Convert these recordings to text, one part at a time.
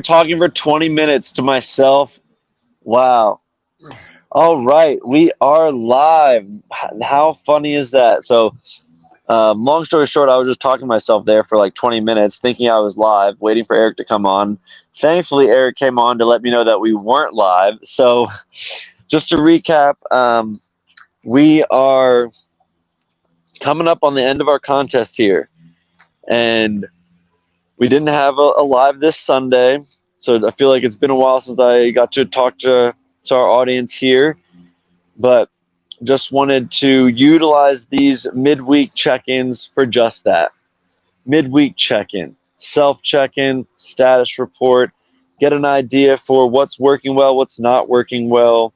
Talking for 20 minutes to myself. Wow. All right, we are live. How funny is that? So, long story short, I was just talking to myself there for like 20 minutes, thinking I was live, waiting for Eric to come on. Thankfully, Eric came on to let me know that we weren't live. So, just to recap, we are coming up on the end of our contest here, and we didn't have a live this Sunday. So I feel like it's been a while since I got to talk to our audience here, but just wanted to utilize these midweek check-ins for just that. Midweek check-in, self-check-in, status report, get an idea for what's working well, what's not working well.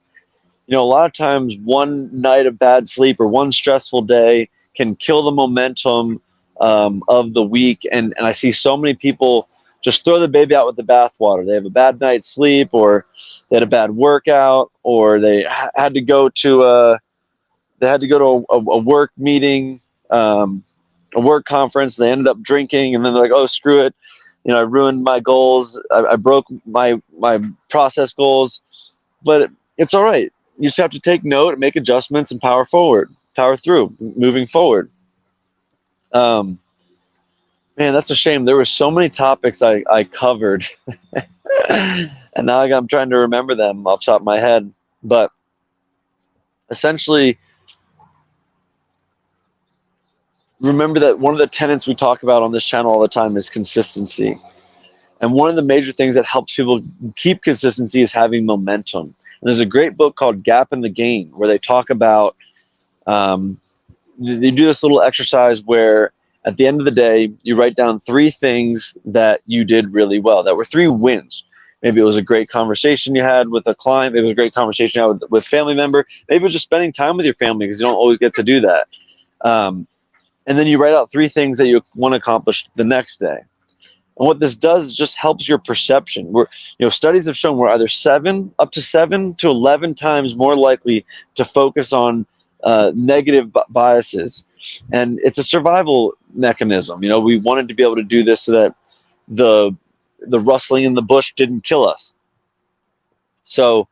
You know, a lot of times one night of bad sleep or one stressful day can kill the momentum of the week. And I see so many people just throw the baby out with the bathwater. They have a bad night's sleep, or they had a bad workout, or they had to go to a work meeting, a work conference. They ended up drinking, and then they're like, "Oh, screw it! You know, I ruined my goals. I broke my process goals." But it's all right. You just have to take note, make adjustments, and power forward, power through, moving forward. Um, Man, that's a shame. There were so many topics I covered, and now I'm trying to remember them off the top of my head. But essentially, remember that one of the tenets we talk about on this channel all the time is consistency. And one of the major things that helps people keep consistency is having momentum. And there's a great book called Gap in the Gain where they talk about, they do this little exercise where at the end of the day, you write down 3 things that you did really well, that were 3 wins. Maybe it was a great conversation you had with a client. Maybe it was a great conversation you had with a family member. Maybe it was just spending time with your family because you don't always get to do that. And then you write out 3 things that you want to accomplish the next day. And what this does is just helps your perception. Studies have shown we're either up to 7 to 11 times more likely to focus on negative biases. And it's a survival mechanism. You know, we wanted to be able to do this so that the rustling in the bush didn't kill us. So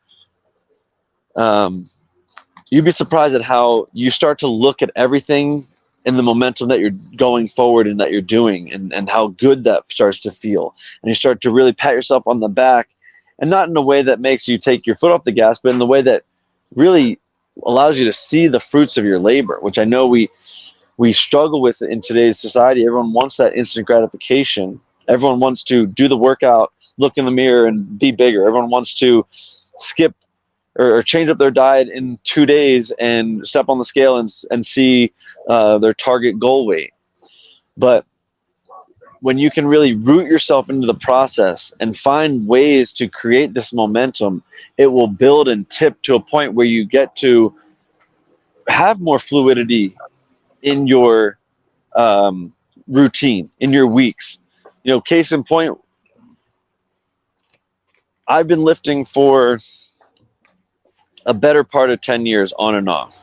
you'd be surprised at how you start to look at everything in the momentum that you're going forward and that you're doing, and how good that starts to feel. And you start to really pat yourself on the back, and not in a way that makes you take your foot off the gas, but in the way that really allows you to see the fruits of your labor, which I know we struggle with in today's society. Everyone wants that instant gratification. Everyone wants to do the workout, look in the mirror, and be bigger. Everyone wants to skip or change up their diet in 2 days and step on the scale and see their target goal weight. But when you can really root yourself into the process and find ways to create this momentum, it will build and tip to a point where you get to have more fluidity in your routine, in your weeks. You know, case in point, I've been lifting for a better part of 10 years on and off.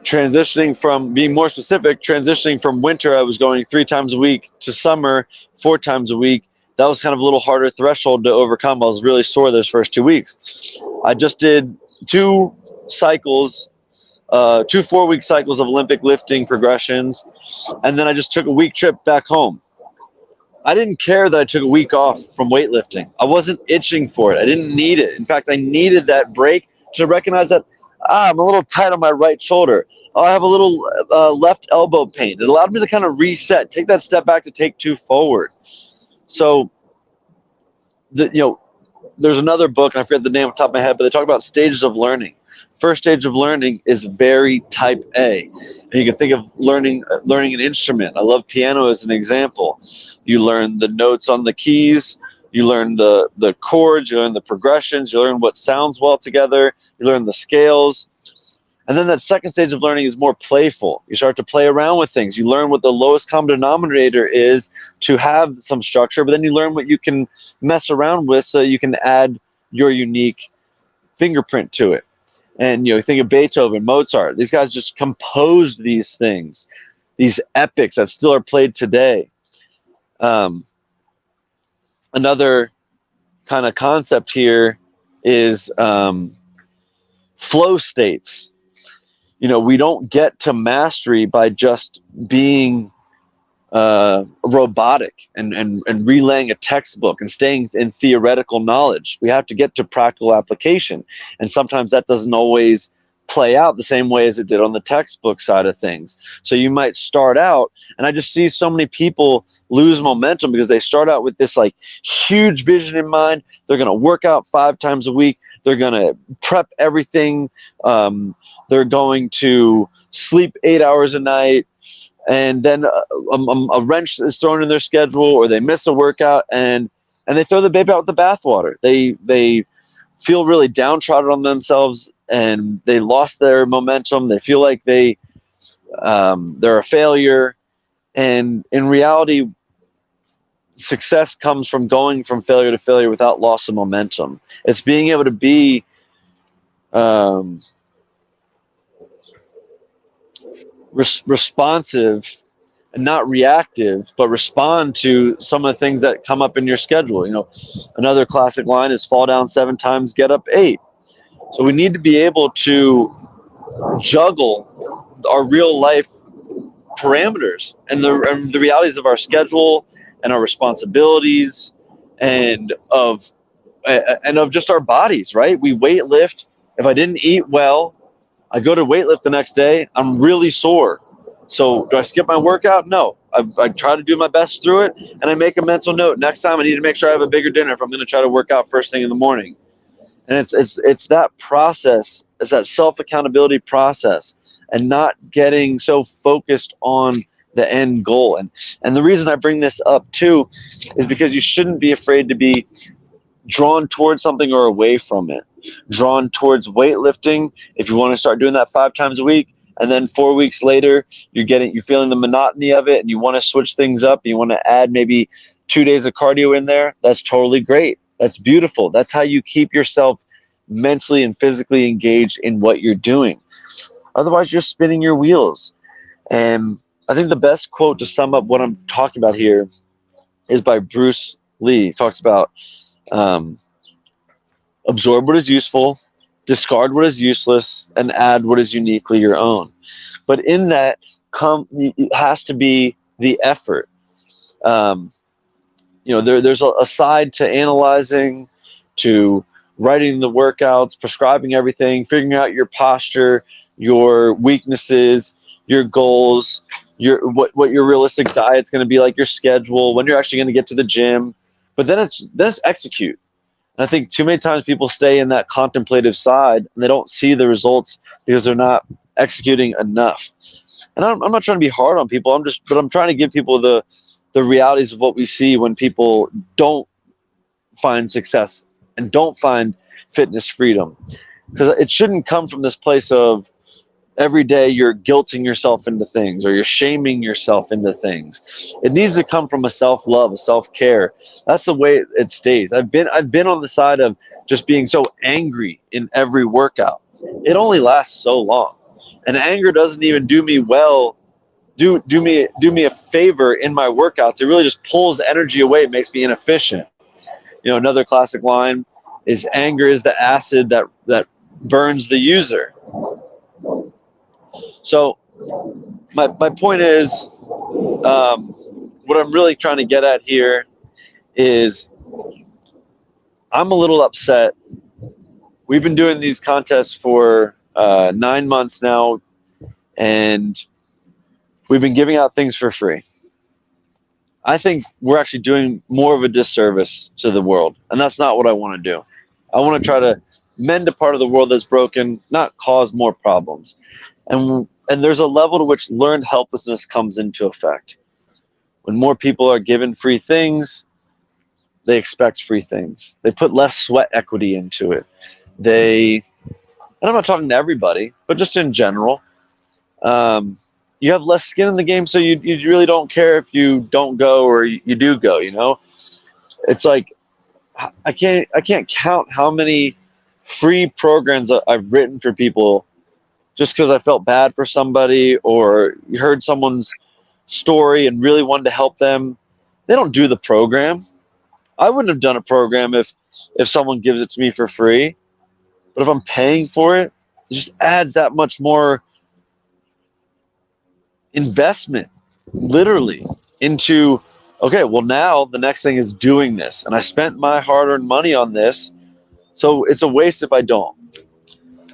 Transitioning from, being more specific, transitioning from winter, I was going 3 times a week, to summer, 4 times a week. That was kind of a little harder threshold to overcome. I was really sore those first 2 weeks. I just did 2 cycles, 2 4-week cycles of Olympic lifting progressions, and then I just took a week trip back home. I didn't care that I took a week off from weightlifting. I wasn't itching for it. I didn't need it. In fact, I needed that break to recognize that I'm a little tight on my right shoulder. I have a little left elbow pain. It allowed me to kind of reset, take that step back to take 2 forward. So, there's another book, and I forget the name off the top of my head, but they talk about stages of learning. First stage of learning is very type A. And you can think of learning an instrument. I love piano as an example. You learn the notes on the keys, you learn the chords, you learn the progressions, you learn what sounds well together, you learn the scales. And then that second stage of learning is more playful. You start to play around with things. You learn what the lowest common denominator is to have some structure, but then you learn what you can mess around with so you can add your unique fingerprint to it. And think of Beethoven, Mozart. These guys just composed these things, these epics that still are played today. another kind of concept here is flow states. We don't get to mastery by just being robotic and relaying a textbook and staying in theoretical knowledge. We have to get to practical application. And sometimes that doesn't always play out the same way as it did on the textbook side of things. So you might start out, and I just see so many people lose momentum because they start out with this like huge vision in mind. They're going to work out 5 times a week. They're going to prep everything. They're going to sleep 8 hours a night. And then a wrench is thrown in their schedule, or they miss a workout, and they throw the baby out with the bathwater. They feel really downtrodden on themselves, and they lost their momentum. They feel like they're a failure. And in reality, success comes from going from failure to failure without loss of momentum. It's being able to be responsive and not reactive, but respond to some of the things that come up in your schedule. Another classic line is fall down 7 times, get up 8. So we need to be able to juggle our real life parameters and the realities of our schedule and our responsibilities and of just our bodies, right? We weight lift. If I didn't eat well, I go to weightlift the next day, I'm really sore. So do I skip my workout? No. I try to do my best through it, and I make a mental note. Next time I need to make sure I have a bigger dinner if I'm going to try to work out first thing in the morning. And it's that process, it's that self-accountability process, and not getting so focused on the end goal. And the reason I bring this up too is because you shouldn't be afraid to be drawn towards something or away from it. Drawn towards weightlifting if you want to start doing that 5 times a week, and then 4 weeks later you're feeling the monotony of it and you want to switch things up, you want to add maybe 2 days of cardio in there. That's totally great. That's beautiful. That's how you keep yourself mentally and physically engaged in what you're doing. Otherwise you're spinning your wheels. And I think the best quote to sum up what I'm talking about here is by Bruce Lee. He talks about absorb what is useful, discard what is useless, and add what is uniquely your own. But in that, it has to be the effort. There's a side to analyzing, to writing the workouts, prescribing everything, figuring out your posture, your weaknesses, your goals, what your realistic diet's going to be like, your schedule, when you're actually going to get to the gym. But then it's execute. And I think too many times people stay in that contemplative side and they don't see the results because they're not executing enough. And I'm not trying to be hard on people. I'm trying to give people the realities of what we see when people don't find success and don't find fitness freedom. Because it shouldn't come from this place of every day you're guilting yourself into things or you're shaming yourself into things. It needs to come from a self-love, a self-care. That's the way it stays. I've been on the side of just being so angry in every workout. It only lasts so long. And anger doesn't even do me well, do me a favor in my workouts. It really just pulls energy away, it makes me inefficient. Another classic line is anger is the acid that burns the user. So my point is, what I'm really trying to get at here is I'm a little upset. We've been doing these contests for 9 months now, and we've been giving out things for free. I think we're actually doing more of a disservice to the world, and that's not what I want to do. I want to try to mend a part of the world that's broken, not cause more problems. And there's a level to which learned helplessness comes into effect. When more people are given free things, they expect free things. They put less sweat equity into it. And I'm not talking to everybody, but just in general, you have less skin in the game, so you really don't care if you don't go or you do go. It's like I can't count how many free programs I've written for people just because I felt bad for somebody or you heard someone's story and really wanted to help them. They don't do the program. I wouldn't have done a program if someone gives it to me for free. But if I'm paying for it, it just adds that much more investment, literally, into, okay, well, now the next thing is doing this. And I spent my hard earned money on this. So it's a waste if I don't.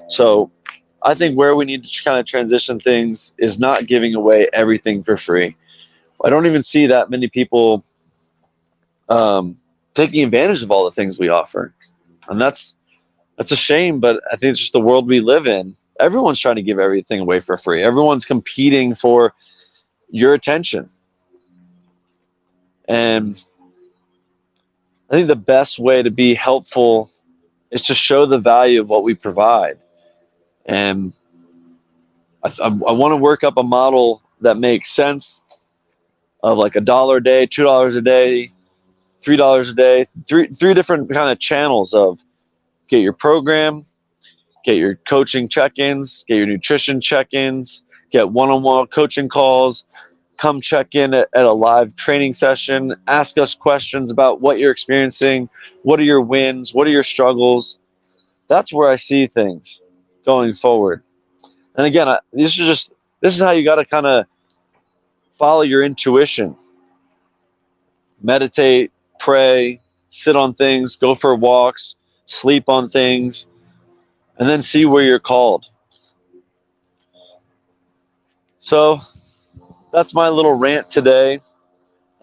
So I think where we need to kind of transition things is not giving away everything for free. I don't even see that many people taking advantage of all the things we offer. And that's a shame, but I think it's just the world we live in. Everyone's trying to give everything away for free. Everyone's competing for your attention. And I think the best way to be helpful is to show the value of what we provide. And I want to work up a model that makes sense of like $1 a day, $2 a day, $3 a day, three different kind of channels of get your program, get your coaching check-ins, get your nutrition check-ins, get one-on-one coaching calls, come check in at a live training session, ask us questions about what you're experiencing, what are your wins, what are your struggles. That's where I see things going forward. And again, this is how you got to kind of follow your intuition. Meditate, pray, sit on things, go for walks, sleep on things, and then see where you're called. So that's my little rant today.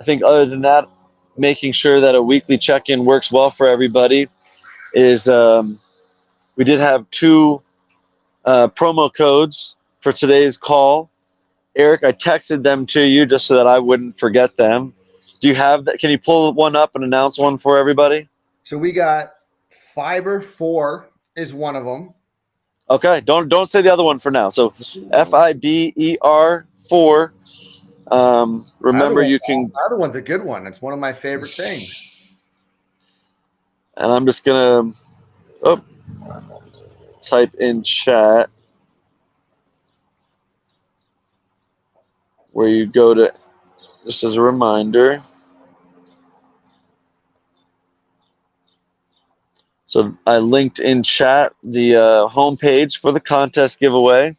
I think other than that, making sure that a weekly check-in works well for everybody is we did have 2 promo codes for today's call. Eric, I texted them to you just so that I wouldn't forget them. Do you have that? Can you pull one up and announce one for everybody? So we got Fiber 4 is one of them. Okay, don't say the other one for now. So FIBER 4. Remember, you can. The other one's a good one. It's one of my favorite things. And I'm just gonna type in chat where you go to, just as a reminder. So I linked in chat the homepage for the contest giveaway.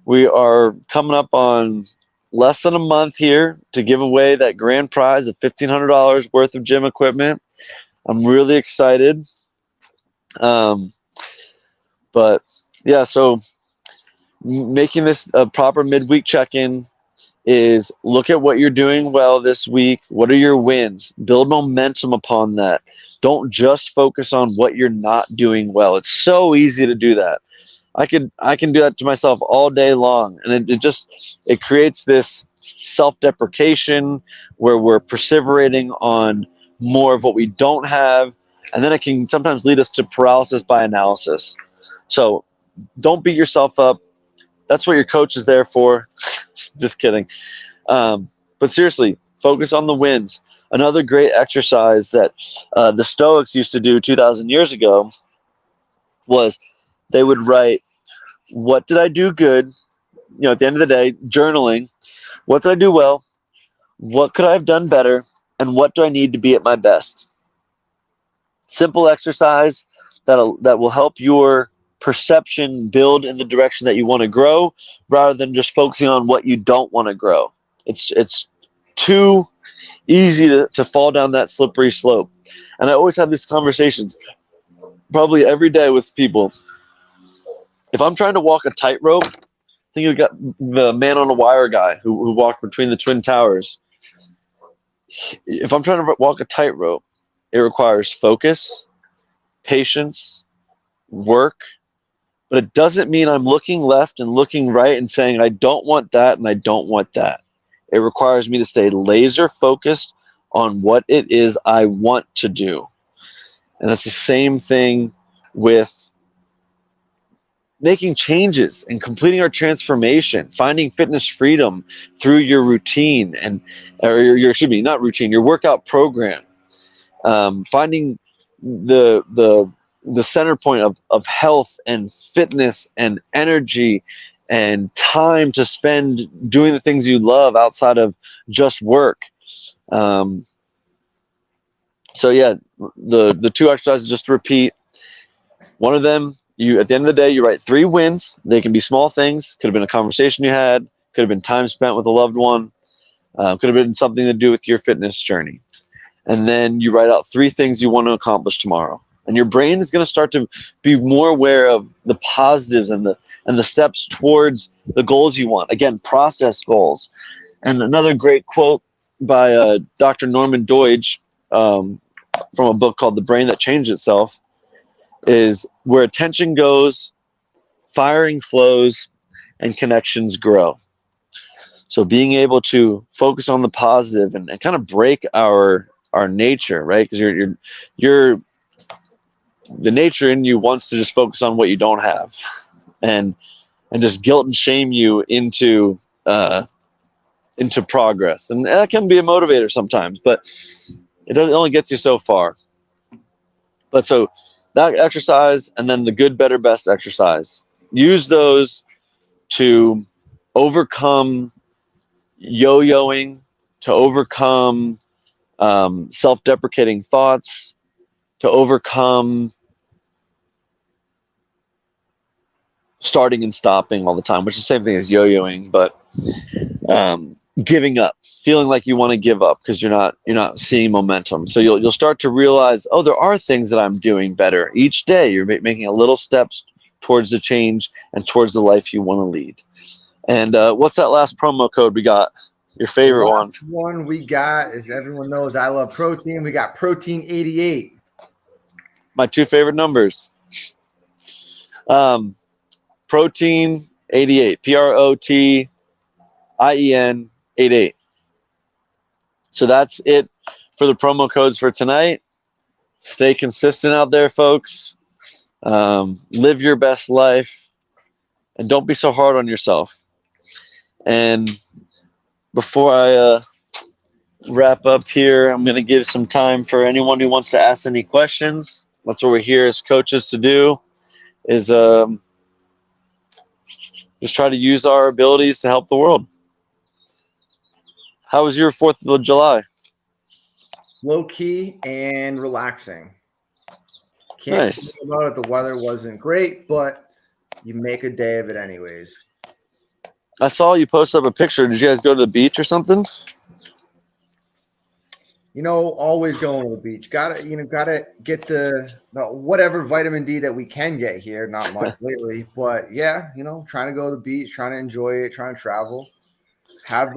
We are coming up on less than a month here to give away that grand prize of $1,500 worth of gym equipment. I'm really excited. But yeah, so making this a proper midweek check-in is look at what you're doing well this week. What are your wins? Build momentum upon that. Don't just focus on what you're not doing well. It's so easy to do that. I can do that to myself all day long, and it creates this self-deprecation where we're perseverating on more of what we don't have, and then it can sometimes lead us to paralysis by analysis. So don't beat yourself up. That's what your coach is there for. Just kidding. But seriously, focus on the wins. Another great exercise that the Stoics used to do 2,000 years ago was they would write, what did I do good? At the end of the day, journaling. What did I do well? What could I have done better? And what do I need to be at my best? Simple exercise that will help your perception build in the direction that you want to grow, rather than just focusing on what you don't want to grow. It's too easy to fall down that slippery slope. And I always have these conversations probably every day with people. If I'm trying to walk a tightrope, I think you got the Man on a Wire guy who walked between the Twin Towers. If I'm trying to walk a tightrope, it requires focus, patience, work, but it doesn't mean I'm looking left and looking right and saying, I don't want that and I don't want that. It requires me to stay laser focused on what it is I want to do. And that's the same thing with making changes and completing our transformation, finding fitness freedom through your routine your workout program, finding the center point of health and fitness and energy and time to spend doing the things you love outside of just work. So So yeah, the two exercises, just to repeat, one of them, you at the end of the day, you write 3 wins. They can be small things. Could have been a conversation you had. Could have been time spent with a loved one. Could have been something to do with your fitness journey. And then you write out 3 things you want to accomplish tomorrow. And your brain is going to start to be more aware of the positives and the steps towards the goals you want. Again, process goals. And another great quote by Dr. Norman Doidge from a book called The Brain That Changed Itself is, where attention goes, firing flows, and connections grow. So being able to focus on the positive and kind of break our nature, right? Because you're the nature in you wants to just focus on what you don't have, and just guilt and shame you into progress, and that can be a motivator sometimes, but it only gets you so far. But so that exercise, and then the good, better, best exercise, use those to overcome yo-yoing, to overcome self-deprecating thoughts, to overcome starting and stopping all the time, which is the same thing as yo-yoing, but giving up, feeling like you want to give up because you're not seeing momentum. So you'll start to realize, oh, there are things that I'm doing better each day. You're making a little steps towards the change and towards the life you want to lead. And what's that last promo code we got? Your favorite one? Last one we got, as everyone knows, I love protein. We got protein 88. My 2 favorite numbers. Protein 88. PROTIEN 88. So that's it for the promo codes for tonight. Stay consistent out there, folks. Live your best life, and don't be so hard on yourself. And before I wrap up here, I'm going to give some time for anyone who wants to ask any questions. That's what we're here as coaches to do, is just try to use our abilities to help the world. How was your 4th of July? Low key and relaxing. Can't Nice. complain about it. The weather wasn't great, but you make a day of it anyways. I saw you post up a picture. Did you guys go to the beach or something? Always going to the beach. Gotta get the whatever vitamin D that we can get here. Not much lately, but yeah, trying to go to the beach, trying to enjoy it, trying to travel, have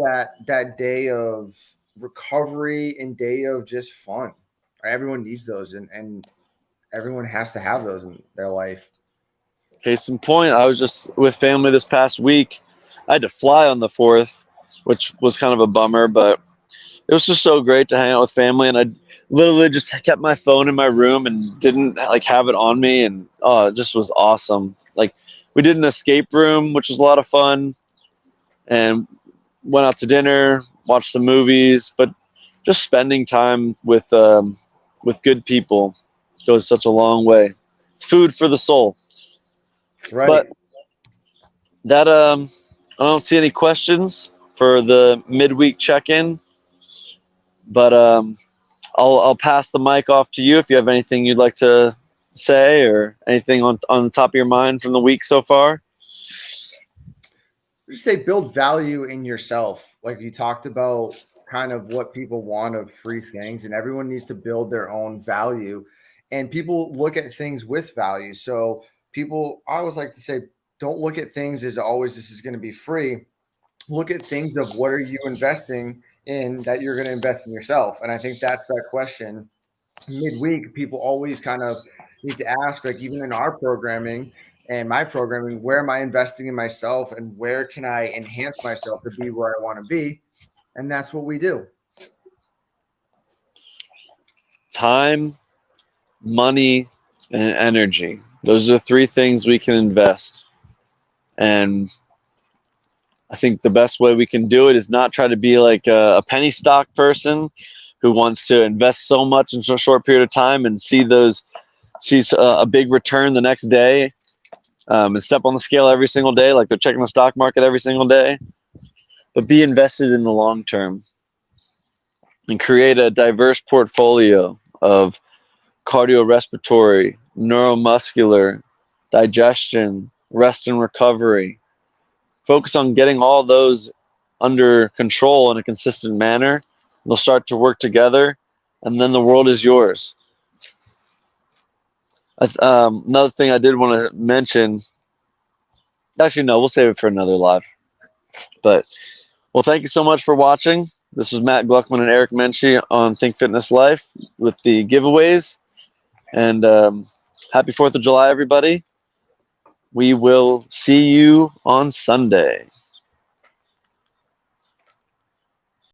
that day of recovery and day of just fun. Everyone needs those, and everyone has to have those in their life. Case in point, I was just with family this past week. I had to fly on the 4th, which was kind of a bummer, but it was just so great to hang out with family. And I literally just kept my phone in my room and didn't have it on me. And it just was awesome. We did an escape room, which was a lot of fun, and went out to dinner, watched some movies, but just spending time with good people goes such a long way. It's food for the soul. That's right. But that I don't see any questions for the midweek check-in, but I'll pass the mic off to you if you have anything you'd like to say or anything on the top of your mind from the week so far. Just say build value in yourself. Like you talked about kind of what people want of free things, and everyone needs to build their own value, and people look at things with value. So I always like to say, don't look at things as always, this is going to be free. Look at things of what are you investing in that you're going to invest in yourself. And I think that's that question midweek. People always kind of need to ask, even in our programming and my programming, where am I investing in myself and where can I enhance myself to be where I want to be? And that's what we do. Time, money, and energy. Those are the 3 things we can invest. And I think the best way we can do it is not try to be like a penny stock person who wants to invest so much in a short period of time and see a big return the next day, and step on the scale every single day like they're checking the stock market every single day. But be invested in the long term and create a diverse portfolio of cardiorespiratory, neuromuscular, digestion, rest and recovery. Focus on getting all those under control in a consistent manner. They'll start to work together, and then the world is yours. Another thing I did want to mention, actually, no, we'll save it for another live. But, well, thank you so much for watching. This was Matt Gluckman and Eric Menchie on Think Fitness Life with the giveaways. And happy 4th of July, everybody. We will see you on Sunday.